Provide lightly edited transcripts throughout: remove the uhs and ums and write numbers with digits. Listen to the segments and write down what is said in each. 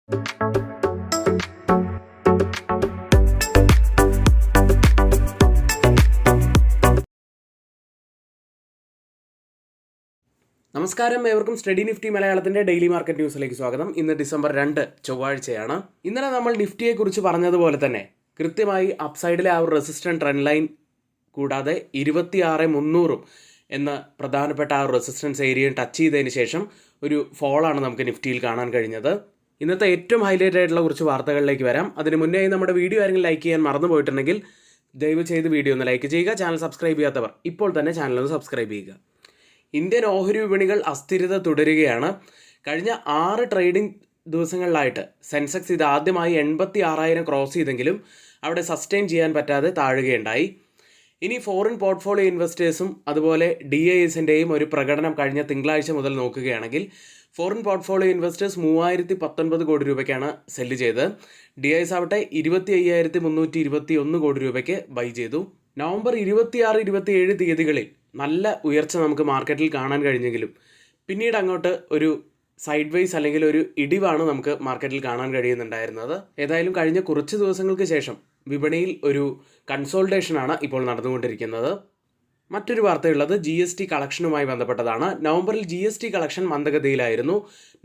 നമസ്കാരം, ഏവർക്കും study Nifty മലയാളത്തിൻ്റെ ഡെയിലി മാർക്കറ്റ് ന്യൂസിലേക്ക് സ്വാഗതം. ഇന്ന് ഡിസംബർ 2 ചൊവ്വാഴ്ചയാണ്. ഇന്നലെ നമ്മൾ നിഫ്റ്റിയെക്കുറിച്ച് പറഞ്ഞതുപോലെ തന്നെ കൃത്യമായി അപ്സൈഡിലെ ആ ഒരു റെസിസ്റ്റൻറ്റ് ട്രെൻഡ് ലൈൻ കൂടാതെ 26,300 എന്ന പ്രധാനപ്പെട്ട ആ ഒരു റെസിസ്റ്റൻസ് ഏരിയയും ടച്ച് ചെയ്തതിന് ശേഷം ഒരു ഫോളാണ് നമുക്ക് നിഫ്റ്റിയിൽ കാണാൻ കഴിഞ്ഞത്. ഇന്നത്തെ ഏറ്റവും ഹൈലൈറ്റ് ആയിട്ടുള്ള കുറച്ച് വാർത്തകളിലേക്ക് വരാം. അതിന് മുന്നേ നമ്മുടെ വീഡിയോ ആരെങ്കിലും ലൈക്ക് ചെയ്യാൻ മറന്നു പോയിട്ടുണ്ടെങ്കിൽ ദയവ് ചെയ്ത് വീഡിയോ ഒന്ന് ലൈക്ക് ചെയ്യുക. ചാനൽ സബ്സ്ക്രൈബ് ചെയ്യാത്തവർ ഇപ്പോൾ തന്നെ ചാനൽ ഒന്ന് സബ്സ്ക്രൈബ് ചെയ്യുക. ഇന്ത്യൻ ഓഹരി വിപണികൾ അസ്ഥിരത തുടരുകയാണ്. കഴിഞ്ഞ 6 ട്രേഡിംഗ് ദിവസങ്ങളിലായിട്ട് സെൻസെക്സ് ഇത് ആദ്യമായി 86,000 ക്രോസ് ചെയ്തെങ്കിലും അവിടെ സസ്റ്റെയിൻ ചെയ്യാൻ പറ്റാതെ താഴുകയുണ്ടായി. ഇനി ഫോറിൻ പോർട്ട്ഫോളിയോ ഇൻവെസ്റ്റേഴ്സും അതുപോലെ DISൻ്റെയും ഒരു പ്രകടനം കഴിഞ്ഞ തിങ്കളാഴ്ച മുതൽ നോക്കുകയാണെങ്കിൽ ഫോറിൻ പോർട്ട്ഫോളിയോ ഇൻവെസ്റ്റേഴ്സ് 3,019 കോടി രൂപയ്ക്കാണ് സെല്ല് ചെയ്തത്. DIS ആവട്ടെ 25,321 കോടി രൂപയ്ക്ക് ബൈ ചെയ്തു. നവംബർ 26, 27 തീയതികളിൽ നല്ല ഉയർച്ച നമുക്ക് മാർക്കറ്റിൽ കാണാൻ കഴിഞ്ഞെങ്കിലും പിന്നീട് അങ്ങോട്ട് ഒരു സൈഡ് വൈസ് അല്ലെങ്കിൽ ഒരു ഇടിവാണ് നമുക്ക് മാർക്കറ്റിൽ കാണാൻ കഴിയുന്നുണ്ടായിരുന്നത്. ഏതായാലും കഴിഞ്ഞ കുറച്ച് ദിവസങ്ങൾക്ക് ശേഷം വിപണിയിൽ ഒരു കൺസോൾട്ടേഷനാണ് ഇപ്പോൾ നടന്നുകൊണ്ടിരിക്കുന്നത്. മറ്റൊരു വാർത്തയുള്ളത് GST കളക്ഷനുമായി ബന്ധപ്പെട്ടതാണ്. നവംബറിൽ GST കളക്ഷൻ മന്ദഗതിയിലായിരുന്നു.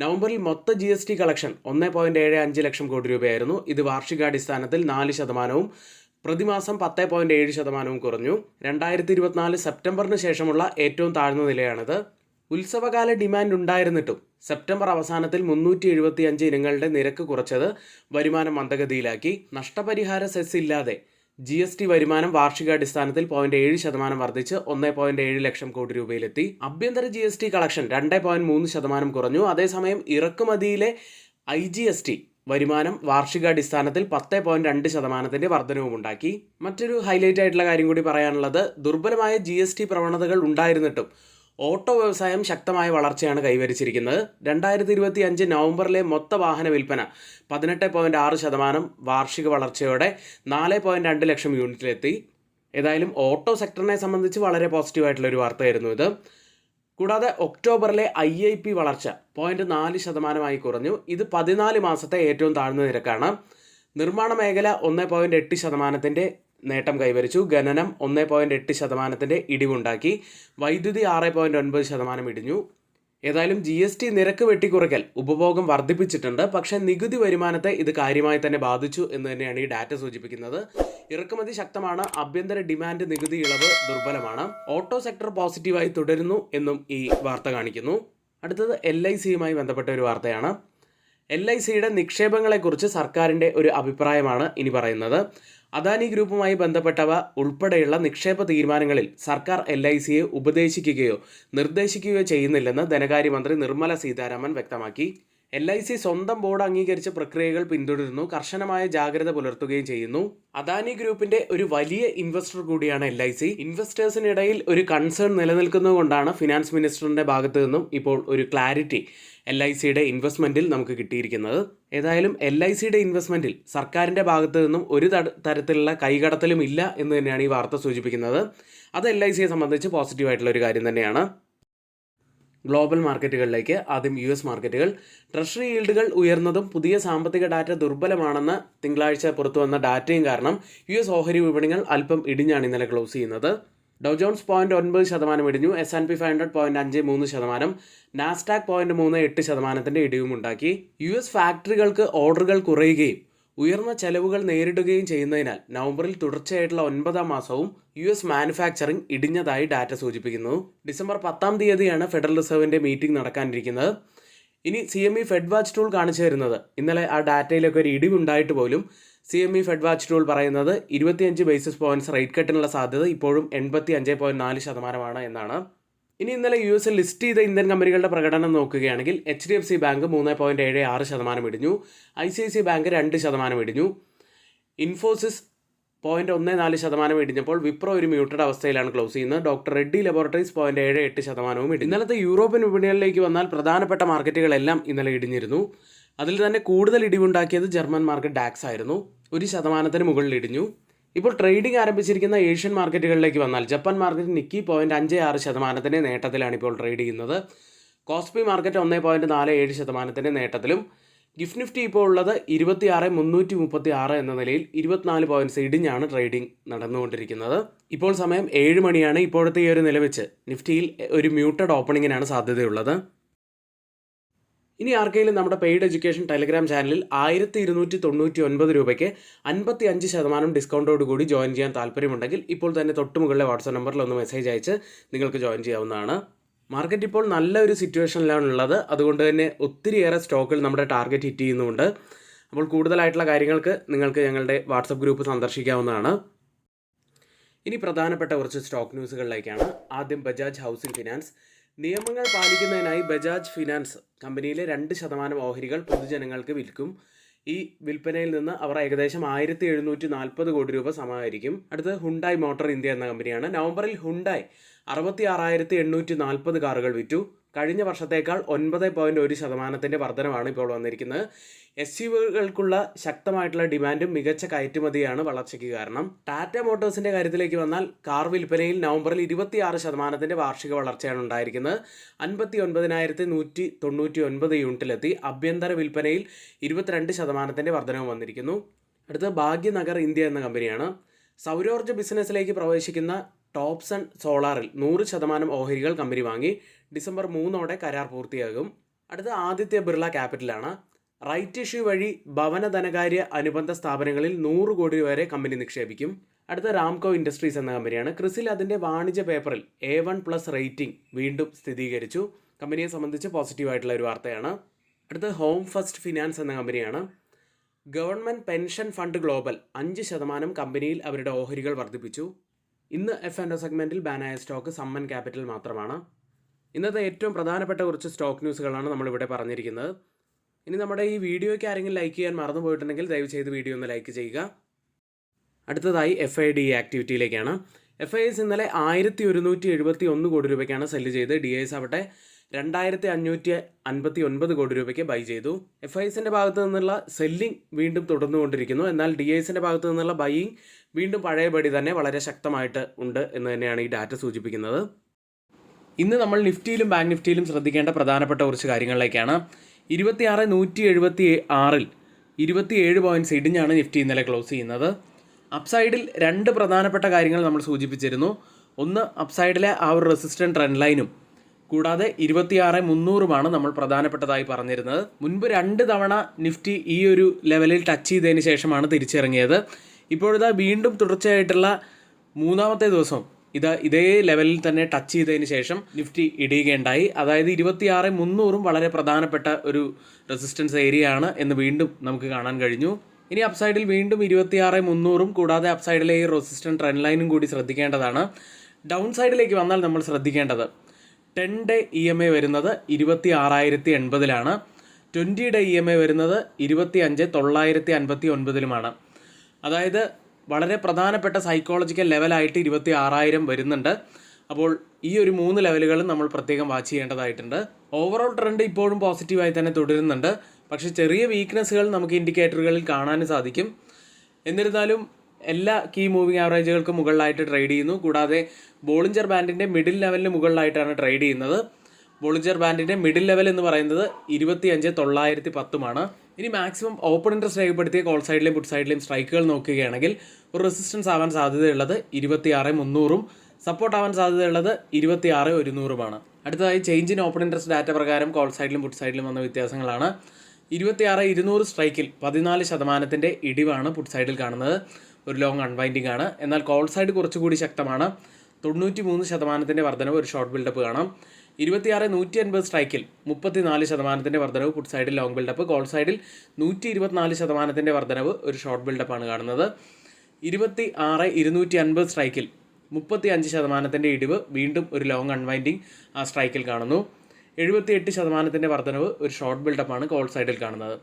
നവംബറിൽ മൊത്ത GST കളക്ഷൻ 1.75 ലക്ഷം കോടി രൂപയായിരുന്നു. ഇത് വാർഷികാടിസ്ഥാനത്തിൽ 4%, പ്രതിമാസം 10.7% കുറഞ്ഞു. 2024 സെപ്റ്റംബറിന് ശേഷമുള്ള ഏറ്റവും താഴ്ന്ന നിലയാണിത്. ഉത്സവകാല ഡിമാൻഡ് ഉണ്ടായിരുന്നിട്ടും സെപ്റ്റംബർ അവസാനത്തിൽ 375 ഇനങ്ങളുടെ നിരക്ക് കുറച്ചത് വരുമാനം മന്ദഗതിയിലാക്കി. നഷ്ടപരിഹാര സെസ് ഇല്ലാതെ GST വരുമാനം വാർഷികാടിസ്ഥാനത്തിൽ 0.7% വർദ്ധിച്ച് 1.7 ലക്ഷം കോടി രൂപയിലെത്തി. ആഭ്യന്തര GST കളക്ഷൻ 2.3% കുറഞ്ഞു. അതേസമയം ഇറക്കുമതിയിലെ IGST വരുമാനം വാർഷികാടിസ്ഥാനത്തിൽ 10.2% വർധനവുമുണ്ടാക്കി. മറ്റൊരു ഹൈലൈറ്റ് ആയിട്ടുള്ള കാര്യം കൂടി പറയാനുള്ളത്, ദുർബലമായ GST പ്രവണതകൾ ഉണ്ടായിരുന്നിട്ടും ഓട്ടോ വ്യവസായം ശക്തമായ വളർച്ചയാണ് കൈവരിച്ചിരിക്കുന്നത്. 2025 നവംബറിലെ മൊത്ത വാഹന വിൽപ്പന 18.6% വാർഷിക വളർച്ചയോടെ 4.2 ലക്ഷം യൂണിറ്റിലെത്തി. ഏതായാലും ഓട്ടോ സെക്ടറിനെ സംബന്ധിച്ച് വളരെ പോസിറ്റീവായിട്ടുള്ളൊരു വാർത്തയായിരുന്നു ഇത്. കൂടാതെ ഒക്ടോബറിലെ IIP വളർച്ച 0.4% കുറഞ്ഞു. ഇത് 14 മാസത്തെ ഏറ്റവും താഴ്ന്ന നിരക്കാണ്. നിർമ്മാണ മേഖല 1.8% നേട്ടം കൈവരിച്ചു. ഖനനം 1.8% ഇടിവുണ്ടാക്കി. വൈദ്യുതി 6.9% ഇടിഞ്ഞു. ഏതായാലും GST നിരക്ക് വെട്ടിക്കുറയ്ക്കൽ ഉപഭോഗം വർദ്ധിപ്പിച്ചിട്ടുണ്ട്. പക്ഷേ നികുതി വരുമാനത്തെ ഇത് കാര്യമായി തന്നെ ബാധിച്ചു എന്ന് തന്നെയാണ് ഈ ഡാറ്റ സൂചിപ്പിക്കുന്നത്. ഇറക്കുമതി ശക്തമാണ്, ആഭ്യന്തര ഡിമാൻഡ് നികുതി ഇളവ് ദുർബലമാണ്. ഓട്ടോ സെക്ടർ പോസിറ്റീവായി തുടരുന്നു എന്നും ഈ വാർത്ത കാണിക്കുന്നു. അടുത്തത് LICയുമായി ബന്ധപ്പെട്ട ഒരു വാർത്തയാണ്. LICയുടെ നിക്ഷേപങ്ങളെക്കുറിച്ച് സർക്കാരിൻ്റെ ഒരു അഭിപ്രായമാണ് ഇനി പറയുന്നത്. അദാനി ഗ്രൂപ്പുമായി ബന്ധപ്പെട്ടവ ഉൾപ്പെടെയുള്ള നിക്ഷേപ തീരുമാനങ്ങളിൽ സർക്കാർ LICയെ ഉപദേശിക്കുകയോ നിർദ്ദേശിക്കുകയോ ചെയ്യുന്നില്ലെന്ന് ധനകാര്യമന്ത്രി നിർമ്മല സീതാരാമൻ വ്യക്തമാക്കി. LIC സ്വന്തം ബോർഡ് അംഗീകരിച്ച പ്രക്രിയകൾ പിന്തുടരുന്നു, കർശനമായ ജാഗ്രത പുലർത്തുകയും ചെയ്യുന്നു. അദാനി ഗ്രൂപ്പിന്റെ ഒരു വലിയ ഇൻവെസ്റ്റർ കൂടിയാണ് LIC. ഇൻവെസ്റ്റേഴ്സിനിടയിൽ ഒരു കൺസേൺ നിലനിൽക്കുന്നതുകൊണ്ടാണ് ഫിനാൻസ് മിനിസ്റ്ററിന്റെ ഭാഗത്തു നിന്നും ഇപ്പോൾ ഒരു ക്ലാരിറ്റി LICയുടെ ഇൻവെസ്റ്റ്മെന്റിൽ നമുക്ക് കിട്ടിയിരിക്കുന്നത്. ഏതായാലും LICയുടെ ഇൻവെസ്റ്റ്മെന്റിൽ സർക്കാരിന്റെ ഭാഗത്തു നിന്നും ഒരു തരത്തിലുള്ള കൈകടത്തലും ഇല്ല എന്ന് തന്നെയാണ് ഈ വാർത്ത സൂചിപ്പിക്കുന്നത്. അത് LICയെ സംബന്ധിച്ച് പോസിറ്റീവായിട്ടുള്ള ഒരു കാര്യം തന്നെയാണ്. ഗ്ലോബൽ മാർക്കറ്റുകളിലേക്ക് ആദ്യം US മാർക്കറ്റുകൾ. ട്രഷറി ഈൽഡുകൾ ഉയർന്നതും പുതിയ സാമ്പത്തിക ഡാറ്റ ദുർബലമാണെന്ന് തിങ്കളാഴ്ച പുറത്തു വന്ന ഡാറ്റയും കാരണം US ഓഹരി വിപണികൾ അല്പം ഇടിഞ്ഞാണ് ഇന്നലെ ക്ലോസ് ചെയ്യുന്നത്. ഡൗ ജോൺസ് 0.9% ഇടിഞ്ഞു. S&P 500 0.53%, Nasdaq 0.38% ഇടിവുമുണ്ടാക്കി. US ഫാക്ടറികൾക്ക് ഓർഡറുകൾ കുറയുകയും ഉയർന്ന ചെലവുകൾ നേരിടുകയും ചെയ്യുന്നതിനാൽ നവംബറിൽ തുടർച്ചയായിട്ടുള്ള 9ാം മാസവും US മാനുഫാക്ചറിംഗ് ഇടിഞ്ഞതായി ഡാറ്റ സൂചിപ്പിക്കുന്നു. ഡിസംബർ 10 തീയതിയാണ് ഫെഡറൽ റിസർവിൻ്റെ മീറ്റിംഗ് നടക്കാനിരിക്കുന്നത്. ഇനി CME ഫെഡ് വാച്ച് ടൂൾ കാണിച്ചു തരുന്നത്, ഇന്നലെ ആ ഡാറ്റയിലൊക്കെ ഒരു ഇടിവുണ്ടായിട്ട് പോലും CME ഫെഡ് വാച്ച് ടൂൾ പറയുന്നത് 25 ബേസിസ് പോയിന്റ്സ് റേറ്റ് കട്ടിനുള്ള സാധ്യത ഇപ്പോഴും 85.4% എന്നാണ്. ഇനി ഇന്നലെ US ലിസ്റ്റ് ചെയ്ത ഇന്ത്യൻ കമ്പനികളുടെ പ്രകടനം നോക്കുകയാണെങ്കിൽ HDFC ബാങ്ക് 3.76% ഇടിഞ്ഞു. ICICI ബാങ്ക് 2% ഇടിഞ്ഞു. ഇൻഫോസിസ് 0.14% ഇടിഞ്ഞപ്പോൾ വിപ്രോ ഒരു മ്യൂട്ടഡ് അവസ്ഥയിലാണ് ക്ലോസ് ചെയ്യുന്നത്. ഡോക്ടർ റെഡ്ഡി ലബോറട്ടറീസ് 0.78% ഇടിഞ്ഞു. ഇന്നലത്തെ യൂറോപ്യൻ വിപണികളിലേക്ക് വന്നാൽ പ്രധാനപ്പെട്ട മാർക്കറ്റുകളെല്ലാം ഇന്നലെ ഇടിഞ്ഞിരുന്നു. അതിൽ തന്നെ കൂടുതൽ ഇടിവുണ്ടാക്കിയത് ജർമ്മൻ മാർക്കറ്റ് ഡാക്സ് ആയിരുന്നു. 1% മുകളിൽ ഇടിഞ്ഞു. ഇപ്പോൾ ട്രേഡിംഗ് ആരംഭിച്ചിരിക്കുന്ന ഏഷ്യൻ മാർക്കറ്റുകളിലേക്ക് വന്നാൽ ജപ്പാൻ മാർക്കറ്റ് നിക്കി 0.56% നേട്ടത്തിലാണ് ഇപ്പോൾ ട്രേഡ് ചെയ്യുന്നത്. കോസ്പി മാർക്കറ്റ് 1.47% നേട്ടത്തിലും ഗിഫ്റ്റ് നിഫ്റ്റി ഇപ്പോൾ ഉള്ളത് 26,336 എന്ന നിലയിൽ 24 പോയിന്റ്സ് ഇടിഞ്ഞാണ് ട്രേഡിംഗ് നടന്നുകൊണ്ടിരിക്കുന്നത്. ഇപ്പോൾ സമയം 7 മണിയാണ്. ഇപ്പോഴത്തെ ഈ ഒരു നില വെച്ച് നിഫ്റ്റിയിൽ ഒരു മ്യൂട്ടഡ് ഓപ്പണിങ്ങിനാണ് സാധ്യതയുള്ളത്. ഇനി ആർക്കെങ്കിലും നമ്മുടെ പെയ്ഡ് എഡ്യൂക്കേഷൻ ടെലിഗ്രാം ചാനലിൽ 1299 രൂപയ്ക്ക് 55% ഡിസ്കൗണ്ടോട് കൂടി ജോയിൻ ചെയ്യാൻ താല്പര്യമുണ്ടെങ്കിൽ ഇപ്പോൾ തന്നെ തൊട്ടുമുകളിലെ വാട്സാപ്പ് നമ്പറിൽ ഒന്ന് മെസ്സേജ് അയച്ച് നിങ്ങൾക്ക് ജോയിൻ ചെയ്യാവുന്നതാണ്. മാർക്കറ്റ് ഇപ്പോൾ നല്ലൊരു സിറ്റുവേഷനിലാണ് ഉള്ളത്. അതുകൊണ്ട് തന്നെ ഒത്തിരിയേറെ സ്റ്റോക്കുകൾ നമ്മുടെ ടാർഗറ്റ് ഹിറ്റ് ചെയ്യുന്നുണ്ട്. അപ്പോൾ കൂടുതലായിട്ടുള്ള കാര്യങ്ങൾക്ക് നിങ്ങൾക്ക് ഞങ്ങളുടെ വാട്സപ്പ് ഗ്രൂപ്പ് സന്ദർശിക്കാവുന്നതാണ്. ഇനി പ്രധാനപ്പെട്ട കുറച്ച് സ്റ്റോക്ക് ന്യൂസുകളിലേക്കാണ്. ആദ്യം ബജാജ് ഹൗസിംഗ് ഫിനാൻസ്. നിയമങ്ങൾ പാലിക്കുന്നതിനായി ബജാജ് ഫിനാൻസ് കമ്പനിയിലെ 2% ഓഹരികൾ പൊതുജനങ്ങൾക്ക് വിൽക്കും. ഈ വിൽപ്പനയിൽ നിന്ന് അവർ ഏകദേശം 1740 കോടി രൂപ സമാഹരിക്കും. അടുത്ത് ഹുണ്ടായ് മോട്ടോർ ഇന്ത്യ എന്ന കമ്പനിയാണ്. നവംബറിൽ ഹുണ്ടായ് 66,840 കാറുകൾ വിറ്റു. കഴിഞ്ഞ വർഷത്തേക്കാൾ 9.1% വർധനമാണ് ഇപ്പോൾ വന്നിരിക്കുന്നത്. SUVകൾക്കുള്ള ശക്തമായിട്ടുള്ള ഡിമാൻഡും മികച്ച കയറ്റുമതിയാണ് വളർച്ചയ്ക്ക് കാരണം. ടാറ്റ മോട്ടോഴ്സിന്റെ കാര്യത്തിലേക്ക് വന്നാൽ കാർ വിൽപ്പനയിൽ നവംബറിൽ 26% വാർഷിക വളർച്ചയാണ് ഉണ്ടായിരിക്കുന്നത്. 59,199 യൂണിറ്റിലെത്തി. ആഭ്യന്തര വിൽപ്പനയിൽ 22% വർധനവും വന്നിരിക്കുന്നു. അടുത്ത ഭാഗ്യനഗർ ഇന്ത്യ എന്ന കമ്പനിയാണ്. സൗരോർജ്ജ ബിസിനസ്സിലേക്ക് പ്രവേശിക്കുന്ന ടോപ്സൺ സോളാറിൽ 100% ഓഹരികൾ കമ്പനി വാങ്ങി. ഡിസംബർ 3 കരാർ പൂർത്തിയാകും. അടുത്ത ആദിത്യ ബിർള ക്യാപിറ്റലാണ്. റൈറ്റ് ഇഷ്യൂ വഴി ഭവന ധനകാര്യ അനുബന്ധ സ്ഥാപനങ്ങളിൽ 100 കോടി വരെ കമ്പനി നിക്ഷേപിക്കും. അടുത്ത രാംകോ ഇൻഡസ്ട്രീസ് എന്ന കമ്പനിയാണ്. ക്രിസിൽ അതിൻ്റെ വാണിജ്യ പേപ്പറിൽ A1+ റേറ്റിംഗ് വീണ്ടും സ്ഥിരീകരിച്ചു. കമ്പനിയെ സംബന്ധിച്ച് പോസിറ്റീവായിട്ടുള്ള ഒരു വാർത്തയാണ്. അടുത്ത ഹോം ഫസ്റ്റ് ഫിനാൻസ് എന്ന കമ്പനിയാണ്. ഗവൺമെൻറ് പെൻഷൻ ഫണ്ട് ഗ്ലോബൽ 5% കമ്പനിയിൽ അവരുടെ ഓഹരികൾ വർദ്ധിപ്പിച്ചു. ഇന്ന് F&O സെഗ്മെൻറ്റിൽ ബാനായ സ്റ്റോക്ക് സമ്മൻ ക്യാപിറ്റൽ മാത്രമാണ്. ഇന്നത്തെ ഏറ്റവും പ്രധാനപ്പെട്ട കുറച്ച് സ്റ്റോക്ക് ന്യൂസുകളാണ് നമ്മളിവിടെ പറഞ്ഞിരിക്കുന്നത്. ഇനി നമ്മുടെ ഈ വീഡിയോയ്ക്ക് ആരെങ്കിലും ലൈക്ക് ചെയ്യാൻ മറന്നു പോയിട്ടുണ്ടെങ്കിൽ ദയവ് ചെയ്ത് വീഡിയോ ഒന്ന് ലൈക്ക് ചെയ്യുക. അടുത്തതായി FIDE ആക്ടിവിറ്റിയിലേക്കാണ്. FIS ഇന്നലെ 1171 കോടി രൂപയ്ക്കാണ് സെല്ല് ചെയ്ത്. DIS ആവട്ടെ 2559 കോടി രൂപയ്ക്ക് ബൈ ചെയ്തു. FISന്റെ ഭാഗത്ത് നിന്നുള്ള സെല്ലിംഗ് വീണ്ടും തുടർന്നുകൊണ്ടിരിക്കുന്നു. എന്നാൽ DISന്റെ ഭാഗത്ത് നിന്നുള്ള ബൈയിങ് വീണ്ടും പഴയപടി തന്നെ വളരെ ശക്തമായിട്ട് ഉണ്ട് എന്ന് തന്നെയാണ് ഈ ഡാറ്റ സൂചിപ്പിക്കുന്നത്. ഇന്ന് നമ്മൾ നിഫ്റ്റിയിലും ബാങ്ക് നിഫ്റ്റിയിലും ശ്രദ്ധിക്കേണ്ട പ്രധാനപ്പെട്ട കുറച്ച് കാര്യങ്ങളിലേക്കാണ്. 26,176 27 പോയിന്റ്സ് ഇടിഞ്ഞാണ് നിഫ്റ്റി ഇന്നലെ ക്ലോസ് ചെയ്യുന്നത്. അപ്സൈഡിൽ 2 പ്രധാനപ്പെട്ട കാര്യങ്ങൾ നമ്മൾ സൂചിപ്പിച്ചിരുന്നു. ഒന്ന് അപ്സൈഡിലെ ആ ഒരു റെസിസ്റ്റൻറ്റ് ട്രെൻഡ് ലൈനും കൂടാതെ 26,300 നമ്മൾ പ്രധാനപ്പെട്ടതായി പറഞ്ഞിരുന്നത്. മുൻപ് 2 തവണ നിഫ്റ്റി ഈ ഒരു ലെവലിൽ ടച്ച് ചെയ്തതിന് ശേഷമാണ് തിരിച്ചിറങ്ങിയത്. ഇപ്പോഴിതാ വീണ്ടും തുടർച്ചയായിട്ടുള്ള 3ാമത്തെ ദിവസം ഇതേ ലെവലിൽ തന്നെ ടച്ച് ചെയ്തതിന് ശേഷം നിഫ്റ്റി ഇടിയുകയുണ്ടായി. അതായത് 26,300 വളരെ പ്രധാനപ്പെട്ട ഒരു റെസിസ്റ്റൻസ് ഏരിയ ആണ് എന്ന് വീണ്ടും നമുക്ക് കാണാൻ കഴിഞ്ഞു. ഇനി അപ്സൈഡിൽ വീണ്ടും 26,300 കൂടാതെ അപ്സൈഡിലെ ഈ റെസിസ്റ്റൻറ്റ് ട്രെൻഡ് ലൈനും കൂടി ശ്രദ്ധിക്കേണ്ടതാണ്. ഡൗൺ സൈഡിലേക്ക് വന്നാൽ നമ്മൾ ശ്രദ്ധിക്കേണ്ടത് 10 ഡേ EMA വരുന്നത് 26,080 20 ഡേ EMA വരുന്നത് 25,959 അതായത് വളരെ പ്രധാനപ്പെട്ട സൈക്കോളജിക്കൽ ലെവലായിട്ട് 26,000 വരുന്നുണ്ട്. അപ്പോൾ ഈ ഒരു 3 ലെവലുകളും നമ്മൾ പ്രത്യേകം വാച്ച് ചെയ്യേണ്ടതായിട്ടുണ്ട്. ഓവറോൾ ട്രെൻഡ് ഇപ്പോഴും പോസിറ്റീവായി തന്നെ തുടരുന്നുണ്ട്. പക്ഷേ ചെറിയ വീക്ക്നെസ്സുകൾ നമുക്ക് ഇൻഡിക്കേറ്ററുകളിൽ കാണാനും സാധിക്കും. എന്നിരുന്നാലും എല്ലാ കീ മൂവിങ് ആവറേജുകൾക്കും മുകളിലായിട്ട് ട്രേഡ് ചെയ്യുന്നു. കൂടാതെ ബോളിഞ്ചർ ബാൻഡിൻ്റെ മിഡിൽ ലെവലിന് മുകളിലായിട്ടാണ് ട്രേഡ് ചെയ്യുന്നത്. ബോളിഞ്ചർ ബാൻഡിൻ്റെ മിഡിൽ ലെവൽ എന്ന് പറയുന്നത് 25,910 ഇനി മാക്സിമം ഓപ്പൺ ഇൻട്രസ്റ്റ് രേഖപ്പെടുത്തിയ കോൾ സൈഡിലെയും പുട്ട് സൈഡിലെയും സ്ട്രൈക്കുകൾ നോക്കുകയാണെങ്കിൽ ഒരു റെസിസ്റ്റൻസ് ആവാൻ സാധ്യതയുള്ളത് 26,300 സപ്പോർട്ട് ആവാൻ സാധ്യതയുള്ളത് 26,100 അടുത്തതായി change in open interest data പ്രകാരം കോൾ സൈഡിലും പുട്ട് സൈഡിലും വന്ന വ്യത്യാസങ്ങളാണ്. 26,200 സ്ട്രൈക്കിൽ 14% ഇടിവാണ് പുട്ട് സൈഡിൽ കാണുന്നത്. ഒരു ലോങ് അൺവൈൻഡിങ് ആണ്. എന്നാൽ കോൾ സൈഡ് കുറച്ചുകൂടി ശക്തമാണ്. 93% വർധനവ്, ഒരു ഷോർട്ട് ബിൽഡപ്പ് കാണാം. 26,150 സ്ട്രൈക്കിൽ 34% വർധനവ് പുട്ട് സൈഡിൽ ലോങ് ബിൽഡപ്പ്. കോൾ സൈഡിൽ 124% വർധനവ്, ഒരു ഷോർട്ട് ബിൽഡപ്പാണ് കാണുന്നത്. 26,250 സ്ട്രൈക്കിൽ 35% ഇടിവ്, വീണ്ടും ഒരു ലോങ് അൺവൈൻഡിങ് ആ സ്ട്രൈക്കിൽ കാണുന്നു. 78% വർധനവ്, ഒരു ഷോർട്ട് ബിൽഡപ്പാണ് കോൾ സൈഡിൽ കാണുന്നത്.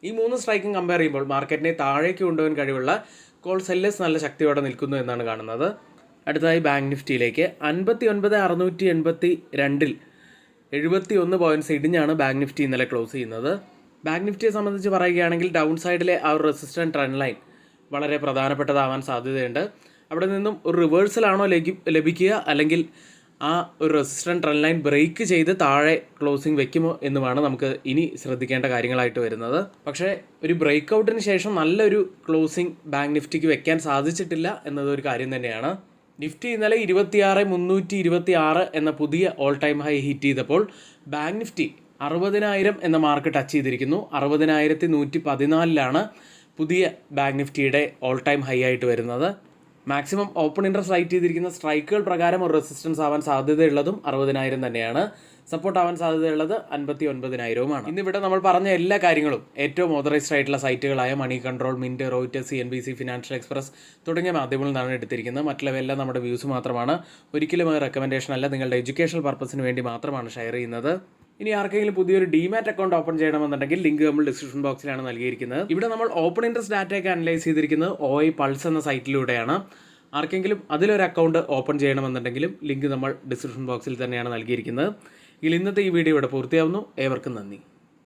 ഈ 3 സ്ട്രൈക്കും കമ്പയർ ചെയ്യുമ്പോൾ മാർക്കറ്റിനെ താഴേക്ക് കൊണ്ടുപോകാൻ കഴിവുള്ള കോൾ സെല്ലേഴ്സ് നല്ല ശക്തിയോടെ നിൽക്കുന്നു എന്നാണ് കാണുന്നത്. അടുത്തതായി ബാങ്ക് നിഫ്റ്റിയിലേക്ക്. 59,682 71 പോയിന്റ്സ് ഇടിഞ്ഞാണ് ബാങ്ക് നിഫ്റ്റി ഇന്നലെ ക്ലോസ് ചെയ്യുന്നത്. ബാങ്ക് നിഫ്റ്റിയെ സംബന്ധിച്ച് പറയുകയാണെങ്കിൽ ഡൗൺ സൈഡിലെ ആ ഒരു റെസിസ്റ്റൻറ്റ് ട്രെൻഡ് ലൈൻ വളരെ പ്രധാനപ്പെട്ടതാവാൻ സാധ്യതയുണ്ട്. അവിടെ നിന്നും ഒരു റിവേഴ്സലാണോ ലഭിക്കുക, അല്ലെങ്കിൽ ആ ഒരു റെസിസ്റ്റൻറ്റ് ട്രെൻഡ് ലൈൻ ബ്രേക്ക് ചെയ്ത് താഴെ ക്ലോസിംഗ് വെക്കുമോ എന്നുമാണ് നമുക്ക് ഇനി ശ്രദ്ധിക്കേണ്ട കാര്യങ്ങളായിട്ട് വരുന്നത്. പക്ഷേ ഒരു ബ്രേക്ക് ഔട്ടിന് ശേഷം നല്ലൊരു ക്ലോസിംഗ് ബാങ്ക് നിഫ്റ്റിക്ക് വെക്കാൻ സാധിച്ചിട്ടില്ല എന്നതൊരു കാര്യം തന്നെയാണ്. നിഫ്റ്റി ഇന്നലെ 26,326 എന്ന പുതിയ ഓൾ ടൈം ഹൈ ഹിറ്റ് ചെയ്തപ്പോൾ ബാങ്ക് നിഫ്റ്റി 60,000 എന്ന മാർക്ക് ടച്ച് ചെയ്തിരിക്കുന്നു. 60,114 പുതിയ ബാങ്ക് നിഫ്റ്റിയുടെ ഓൾ ടൈം ഹൈ ആയിട്ട് വരുന്നത്. മാക്സിമം ഓപ്പൺ ഇൻട്രസ്റ്റ് റൈറ്റ് ചെയ്തിരിക്കുന്ന സ്ട്രൈക്കുകൾ പ്രകാരം ഒരു റെസിസ്റ്റൻസ് ആവാൻ സാധ്യതയുള്ളതും 60,000 തന്നെയാണ്. സപ്പോർട്ട് ആവാൻ സാധ്യതയുള്ളത് 59,000 ഇന്നിവിടെ നമ്മൾ പറഞ്ഞ എല്ലാ കാര്യങ്ങളും ഏറ്റവും ഓതറൈസ്ഡ് ആയിട്ടുള്ള സൈറ്റുകളായ money control, mint, Reuters, CNBC, financial express തുടങ്ങിയ മാധ്യമങ്ങളിൽ നിന്നാണ് എടുത്തിരിക്കുന്നത്. മറ്റുള്ളവയെല്ലാം നമ്മുടെ വ്യൂസ് മാത്രമാണ്. ഒരിക്കലും അത് റെക്കമെൻഡേഷൻ അല്ല, നിങ്ങളുടെ എഡ്യൂക്കേഷണൽ പർപ്പസിന് വേണ്ടി മാത്രമാണ് ഷെയർ ചെയ്യുന്നത്. ഇനി ആർക്കെങ്കിലും പുതിയൊരു ഡിമാറ്റ് അക്കൗണ്ട് ഓപ്പൺ ചെയ്യണമെന്നുണ്ടെങ്കിൽ ലിങ്ക് നമ്മൾ ഡിസ്ക്രിപ്ഷൻ ബോക്സിലാണ് നൽകിയിരിക്കുന്നത്. ഇവിടെ നമ്മൾ ഓപ്പൺ ഇൻട്രസ്റ്റ് ഡാറ്റയൊക്കെ അനലൈസ് ചെയ്തിരിക്കുന്നത് OI പൾസ് എന്ന സൈറ്റിലൂടെയാണ്. ആർക്കെങ്കിലും അതിലൊരു അക്കൗണ്ട് ഓപ്പൺ ചെയ്യണമെന്നുണ്ടെങ്കിലും ലിങ്ക് നമ്മൾ ഡിസ്ക്രിപ്ഷൻ ബോക്സിൽ തന്നെയാണ് നൽകിയിരിക്കുന്നത്. ഇന്നത്തെ ഈ വീഡിയോ ഇവിടെ പൂർത്തിയാവുന്നു. ഏവർക്കും നന്ദി.